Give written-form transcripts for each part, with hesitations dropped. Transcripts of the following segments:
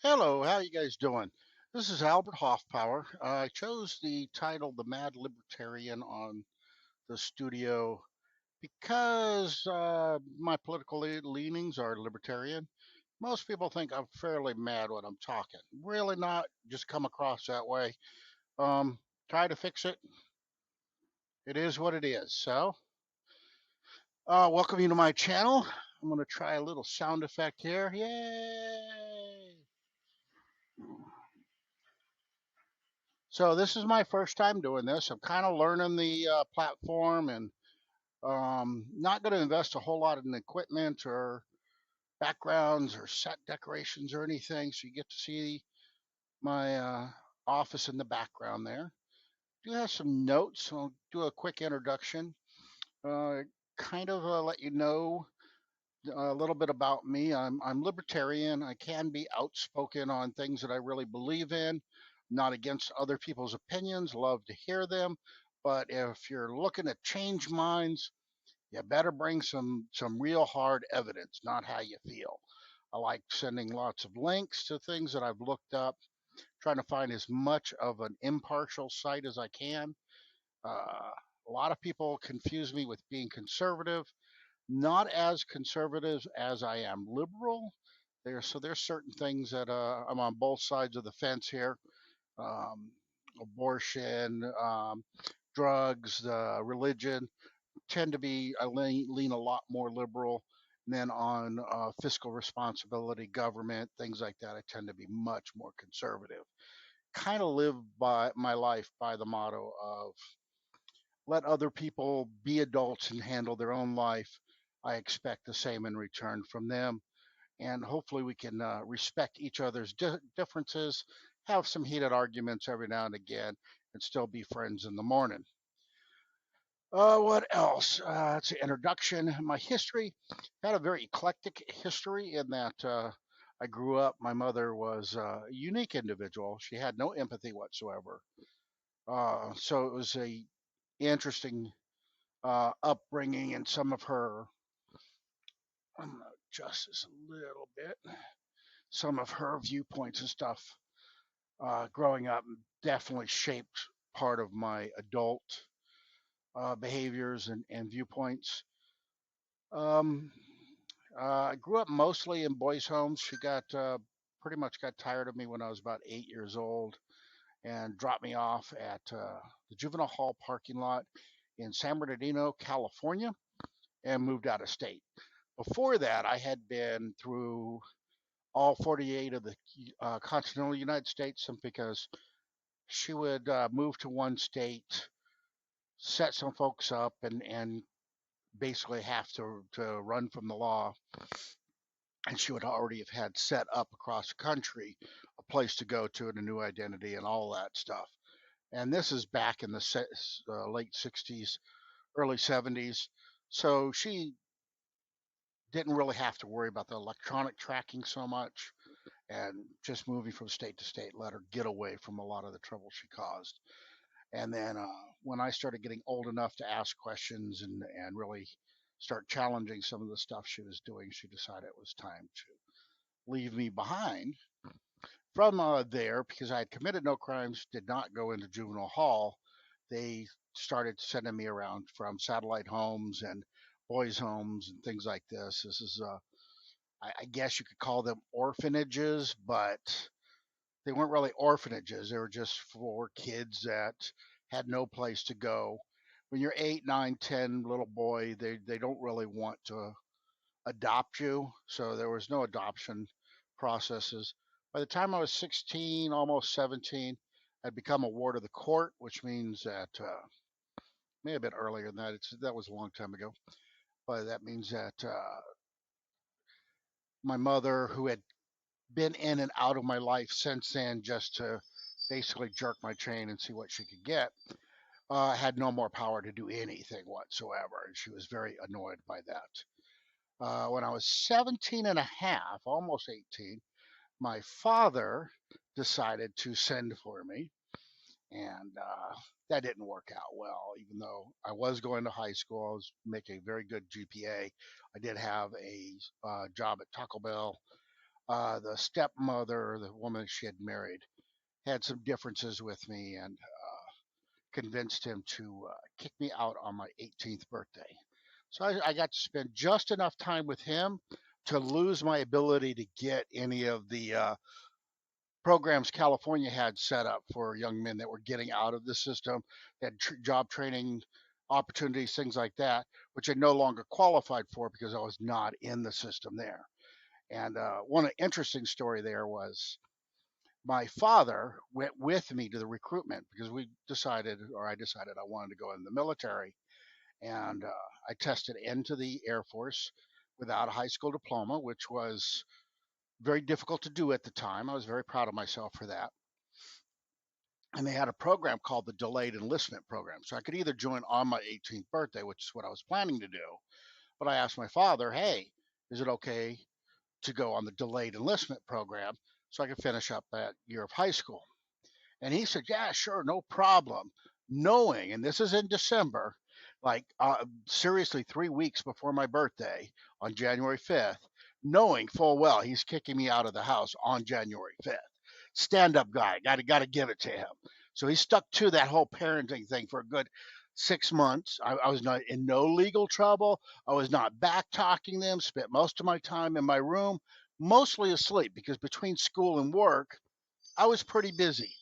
Hello, how you guys doing? This is Albert Hoffpower. I chose the title "The Mad Libertarian" on the studio because my political leanings are libertarian. Most people think I'm fairly mad when I'm talking. Really not. Just come across that way. Um, Try to fix it. It is what it is. Welcome you to my channel. I'm going to try a little sound effect here. Yay! So this is my first time doing this. I'm kind of learning the platform and not going to invest a whole lot in equipment or backgrounds or set decorations or anything. So you get to see my office in the background there. Do have some notes. So I'll do a quick introduction. Uh, kind of let you know a little bit about me. I'm libertarian. I can be outspoken on things that I really believe in. Not against other people's opinions. Love to hear them. But if you're looking to change minds, you better bring some real hard evidence, not how you feel. I like sending lots of links to things that I've looked up, trying to find as much of an impartial site as I can. A lot of people confuse me with being conservative, not as conservative as I am liberal. There's certain things that I'm on both sides of the fence here. Um, Abortion, drugs, religion tend to be I lean a lot more liberal. And then on fiscal responsibility, government, things like that, I tend to be much more conservative. Kind of live by my life by the motto of let other people be adults and handle their own life. I expect the same in return from them. And hopefully we can respect each other's differences, have some heated arguments every now and again, and still be friends in the morning. What else? It's an introduction. My history had a very eclectic history in that I grew up. My mother was a unique individual. She had no empathy whatsoever. So it was a interesting upbringing, and some of her. I'm gonna adjust this a little bit. Some of her viewpoints and stuff growing up definitely shaped part of my adult behaviors and viewpoints. Um, I grew up mostly in boys' homes. She got pretty much got tired of me when I was about 8 years old and dropped me off at the juvenile hall parking lot in San Bernardino, California, and moved out of state. Before that, I had been through all 48 of the continental United States simply because she would move to one state, set some folks up, and basically have to run from the law, and she would already have had set up across the country a place to go to and a new identity and all that stuff. And this is back in the late 60s, early 70s. So she didn't really have to worry about the electronic tracking so much. And just moving from state to state let her get away from a lot of the trouble she caused. And then when I started getting old enough to ask questions and really start challenging some of the stuff she was doing, she decided it was time to leave me behind. From there, because I had committed no crimes, did not go into juvenile hall, they started sending me around from satellite homes and boys' homes and things like this. This is, I guess you could call them orphanages, but they weren't really orphanages. They were just for kids that had no place to go. When you're 8, 9, 10, little boy, they don't really want to adopt you. So there was no adoption processes. By the time I was 16, almost 17, I'd become a ward of the court, which means that may have been earlier than that. That was a long time ago. But that means that my mother, who had been in and out of my life since then, just to basically jerk my chain and see what she could get, had no more power to do anything whatsoever. And she was very annoyed by that. When I was 17 and a half, almost 18, my father decided to send for me. And that didn't work out well, even though I was going to high school. I was making a very good GPA. I did have a job at Taco Bell. The stepmother, the woman she had married, had some differences with me and convinced him to kick me out on my 18th birthday. So I got to spend just enough time with him to lose my ability to get any of the programs California had set up for young men that were getting out of the system, had job training opportunities, things like that, which I no longer qualified for because I was not in the system there. And one interesting story there was my father went with me to the recruitment because we decided, or I decided I wanted to go in the military. And I tested into the Air Force without a high school diploma, which was very difficult to do at the time. I was very proud of myself for that. And they had a program called the Delayed Enlistment Program. So I could either join on my 18th birthday, which is what I was planning to do. But I asked my father, hey, is it okay to go on the Delayed Enlistment Program so I could finish up that year of high school? And he said, yeah, sure, no problem. Knowing, and this is in December, like seriously 3 weeks before my birthday on January 5th, knowing full well he's kicking me out of the house on January 5th. Stand up guy, got to give it to him. So he stuck to that whole parenting thing for a good 6 months. I was not in no legal trouble. I was not back talking them. Spent most of my time in my room, mostly asleep because between school and work, I was pretty busy.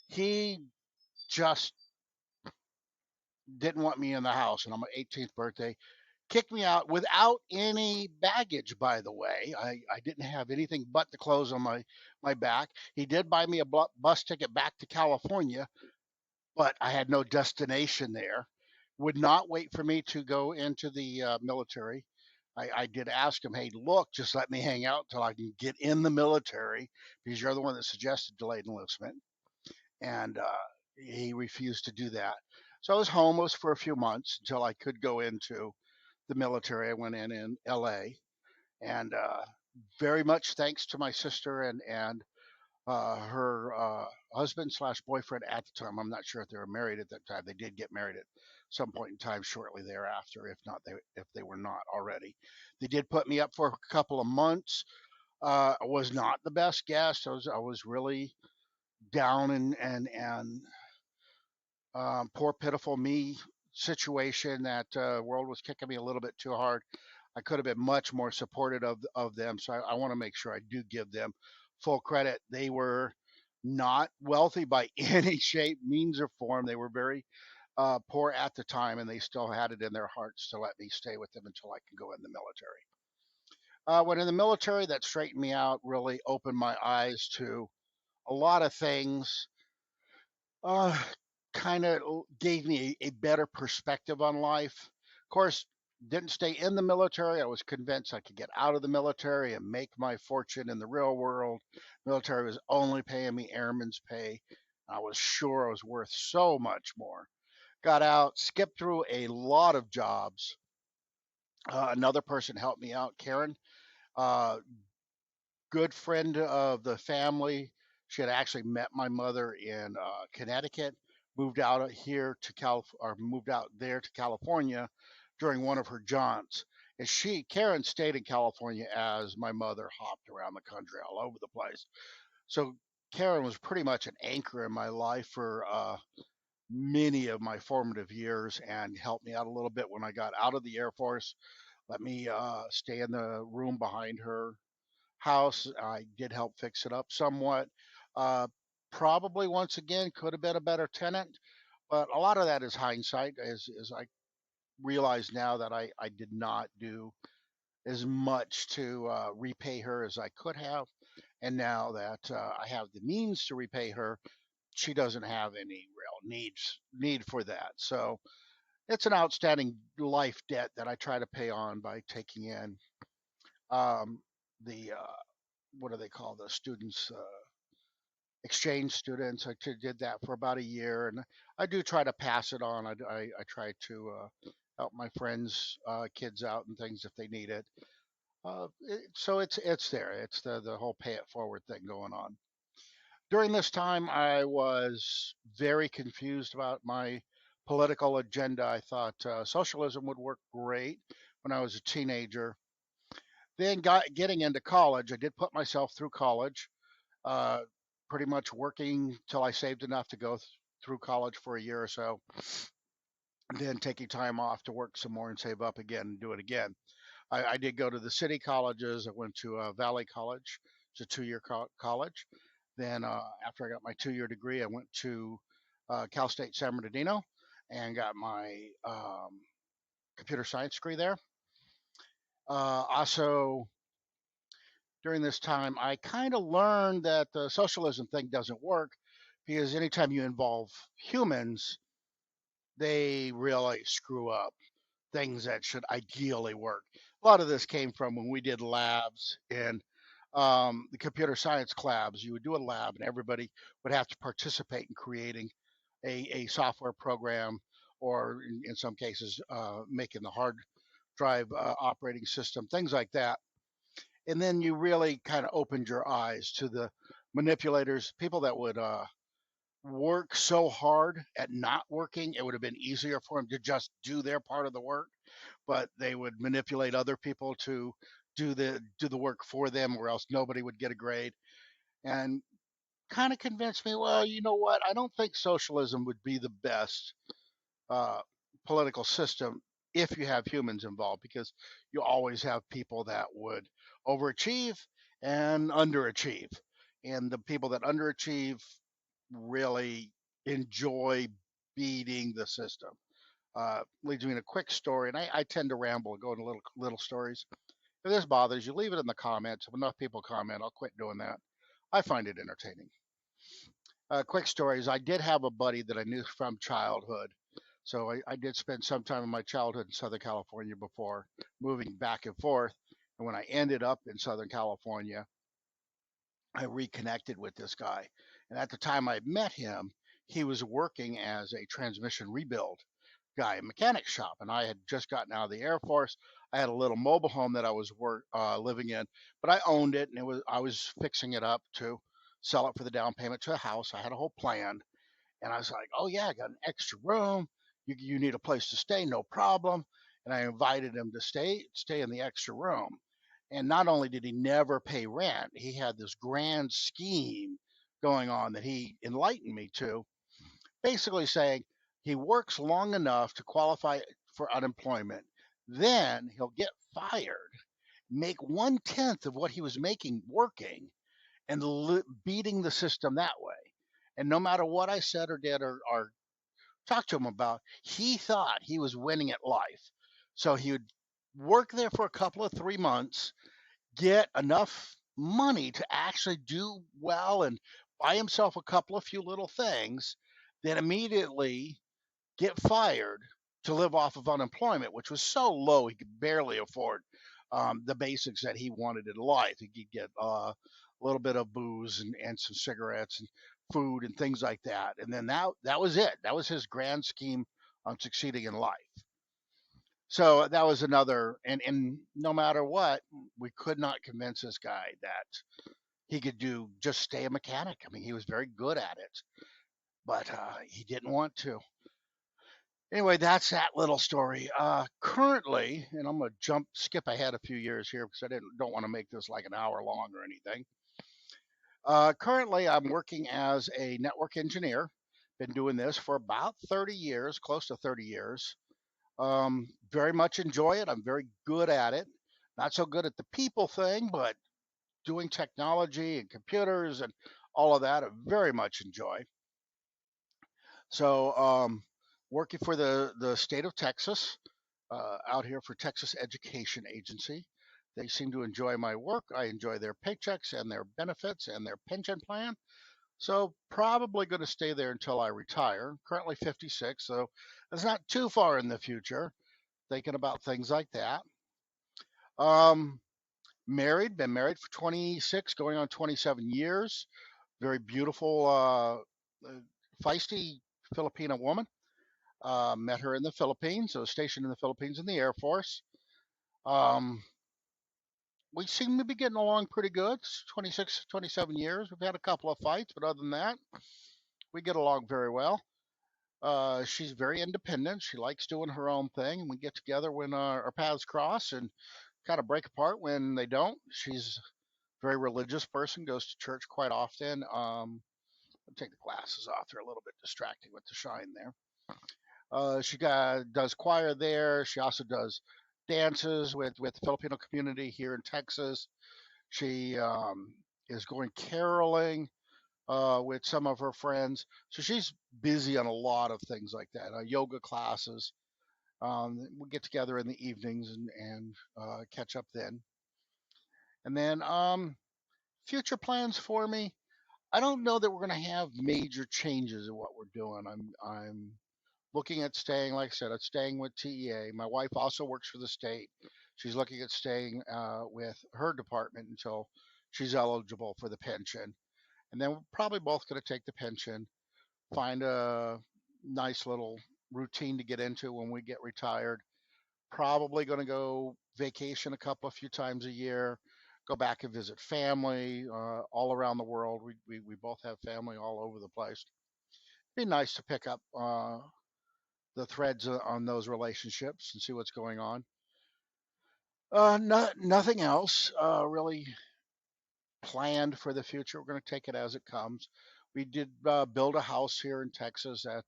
He just didn't want me in the house, and on my 18th birthday, kicked me out without any baggage. By the way, I didn't have anything but the clothes on my back. He did buy me a bus ticket back to California, but I had no destination there. Would not wait for me to go into the military. I did ask him, hey, look, just let me hang out till I can get in the military because you're the one that suggested delayed enlistment. And he refused to do that. So I was homeless for a few months until I could go into the military. I went in LA, and very much thanks to my sister and her husband slash boyfriend at the time. I'm not sure if they were married at that time. They did get married at some point in time shortly thereafter. If not, if they were not already, they did put me up for a couple of months. I was not the best guest. I was really down and poor pitiful me situation. That world was kicking me a little bit too hard. I could have been much more supportive of them. So I want to make sure I do give them full credit. They were not wealthy by any shape, means, or form. They were very poor at the time, and they still had it in their hearts to let me stay with them until I could go in the military. When in the military, that straightened me out, really opened my eyes to a lot of things. uh, Kind of gave me a better perspective on life. Of course, didn't stay in the military. I was convinced I could get out of the military and make my fortune in the real world. Military was only paying me airman's pay. I was sure I was worth so much more. Got out, skipped through a lot of jobs. Another person helped me out, Karen. Uh, Good friend of the family. She had actually met my mother in Connecticut, moved out here to or moved out there to California during one of her jaunts. And Karen, stayed in California as my mother hopped around the country all over the place. So Karen was pretty much an anchor in my life for many of my formative years and helped me out a little bit when I got out of the Air Force. Let me stay in the room behind her house. I did help fix it up somewhat. Uh, Probably once again could have been a better tenant, but a lot of that is hindsight. As I realize now that I did not do as much to repay her as I could have, and now that I have the means to repay her, she doesn't have any real need for that. So it's an outstanding life debt that I try to pay on by taking in the what do they call the students? Exchange students. Did that for about a year, and I do try to pass it on. I try to help my friends' kids out and things if they need it. So it's there. It's the whole pay it forward thing going on. During this time, I was very confused about my political agenda. I thought socialism would work great when I was a teenager. Then getting into college, I did put myself through college, uh, pretty much working till I saved enough to go through college for a year or so, then taking time off to work some more and save up again and do it again. I did go to the city colleges. I went to Valley College. It's a two-year college. Then after I got my two-year degree, I went to Cal State San Bernardino and got my computer science degree there. Also, during this time, I kind of learned that the socialism thing doesn't work because anytime you involve humans, they really screw up things that should ideally work. A lot of this came from when we did labs in the computer science labs. You would do a lab, and everybody would have to participate in creating a software program, or in some cases, making the hard drive operating system, things like that. And then you really kind of opened your eyes to the manipulators, people that would work so hard at not working. It would have been easier for them to just do their part of the work, but they would manipulate other people to do the work for them, or else nobody would get a grade. And kind of convinced me, well, you know what? I don't think socialism would be the best uh, political system if you have humans involved, because you always have people that would overachieve and underachieve. And the people that underachieve really enjoy beating the system. Leads me in a quick story, and I tend to ramble and go into little stories. If this bothers you, leave it in the comments. If enough people comment, I'll quit doing that. I find it entertaining. Quick stories. I did have a buddy that I knew from childhood. So I did spend some time in my childhood in Southern California before moving back and forth. And when I ended up in Southern California, I reconnected with this guy. And at the time I met him, he was working as a transmission rebuild guy, a mechanic shop. And I had just gotten out of the Air Force. I had a little mobile home that I was living in, but I owned it, and I was fixing it up to sell it for the down payment to a house. I had a whole plan, and I was like, "Oh yeah, I got an extra room. You need a place to stay, no problem." And I invited him to stay in the extra room. And not only did he never pay rent, he had this grand scheme going on that he enlightened me to, basically saying he works long enough to qualify for unemployment. Then he'll get fired, make 1/10 of what he was making working, and beating the system that way. And no matter what I said or did or talked to him about, he thought he was winning at life. So he would work there for a couple of 3 months, get enough money to actually do well and buy himself a couple of few little things, then immediately get fired to live off of unemployment, which was so low he could barely afford the basics that he wanted in life. He could get a little bit of booze and some cigarettes and food and things like that. And then that was it. That was his grand scheme on succeeding in life. So that was another, and no matter what, we could not convince this guy that he could just stay a mechanic. I mean, he was very good at it, but he didn't want to. Anyway, that's that little story. Currently, and I'm gonna skip ahead a few years here because don't want to make this like an hour long or anything. Currently, I'm working as a network engineer. Been doing this for about 30 years, close to 30 years. Very much enjoy it. I'm very good at it. Not so good at the people thing, but doing technology and computers and all of that, I very much enjoy. So, working for the state of Texas, out here for Texas Education Agency. They seem to enjoy my work. I enjoy their paychecks and their benefits and their pension plan. So probably going to stay there until I retire. Currently 56, so it's not too far in the future. Thinking about things like that. Um, been married for 26, going on 27 years. Very beautiful, feisty Filipina woman. Met her in the Philippines. I was stationed in the Philippines in the Air Force. Um, we seem to be getting along pretty good. It's 26, 27 years. We've had a couple of fights, but other than that, we get along very well. She's very independent. She likes doing her own thing, and we get together when our paths cross and kind of break apart when they don't. She's a very religious person, goes to church quite often. I'll take the glasses off; they're a little bit distracting with the shine there. Does choir there. She also does dances with the Filipino community here in Texas. She is going caroling with some of her friends. So she's busy on a lot of things like that. Yoga classes. We get together in the evenings and catch up then. And then future plans for me. I don't know that we're going to have major changes in what we're doing. I'm looking at staying, like I said, at staying with TEA. My wife also works for the state. She's looking at staying with her department until she's eligible for the pension. And then we're probably both going to take the pension, find a nice little routine to get into when we get retired. Probably going to go vacation a few times a year, go back and visit family all around the world. We both have family all over the place. Be nice to pick up the threads on those relationships and see what's going on. Nothing else really planned for the future. We're going to take it as it comes. We did build a house here in Texas that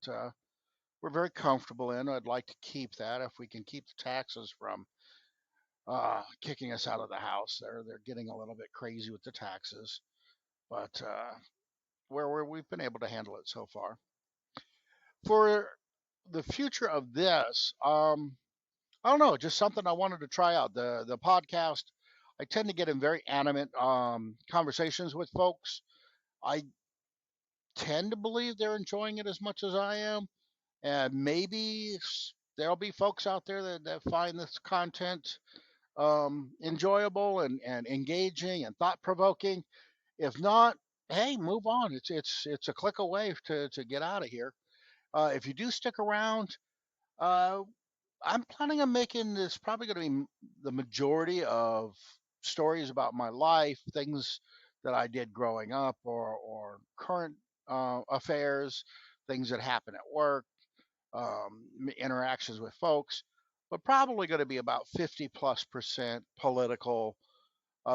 we're very comfortable in. I'd like to keep that if we can keep the taxes from kicking us out of the house. They're getting a little bit crazy with the taxes, but where we've been able to handle it so far. For the future of this, I don't know, just something I wanted to try out. The podcast. I tend to get in very animate conversations with folks. I tend to believe they're enjoying it as much as I am, and maybe there'll be folks out there that find this content enjoyable and engaging and thought provoking. If not, hey, move on. It's a click away to get out of here. If you do stick around, uh, I'm planning on making this probably going to be the majority of stories about my life, things that I did growing up, or current affairs, things that happen at work, interactions with folks, but probably going to be about 50+% political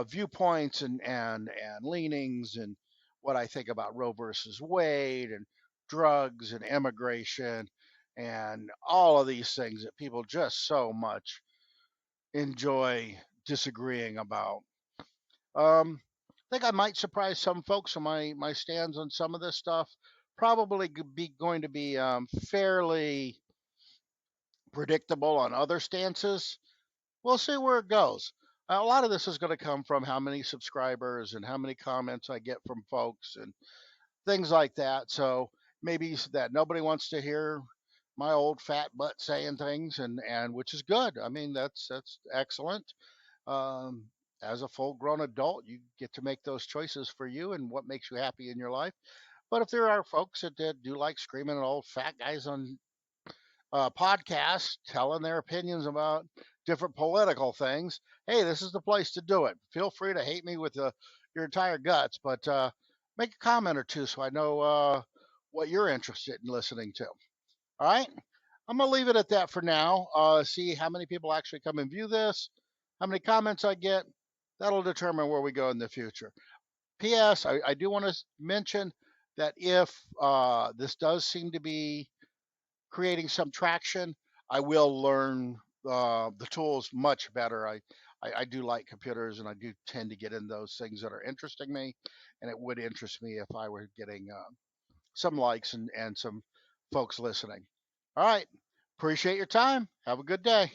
viewpoints and leanings and what I think about Roe versus Wade and drugs and immigration and all of these things that people just so much enjoy disagreeing about. I think I might surprise some folks on my stands on some of this stuff. Probably going to be fairly predictable on other stances. We'll see where it goes. A lot of this is going to come from how many subscribers and how many comments I get from folks and things like that. So maybe that nobody wants to hear my old fat butt saying things, and which is good. I mean, that's excellent. Um, as a full grown adult, you get to make those choices for you and what makes you happy in your life. But if there are folks that do like screaming at old fat guys on podcasts telling their opinions about different political things, hey, this is the place to do it. Feel free to hate me with your entire guts, but make a comment or two so I know what you're interested in listening to. All right. I'm going to leave it at that for now. See how many people actually come and view this, how many comments I get. That'll determine where we go in the future. P.S. I do want to mention that if this does seem to be creating some traction, I will learn the tools much better. I do like computers and I do tend to get in those things that are interesting me. And it would interest me if I were getting some likes and some folks listening. All right. Appreciate your time. Have a good day.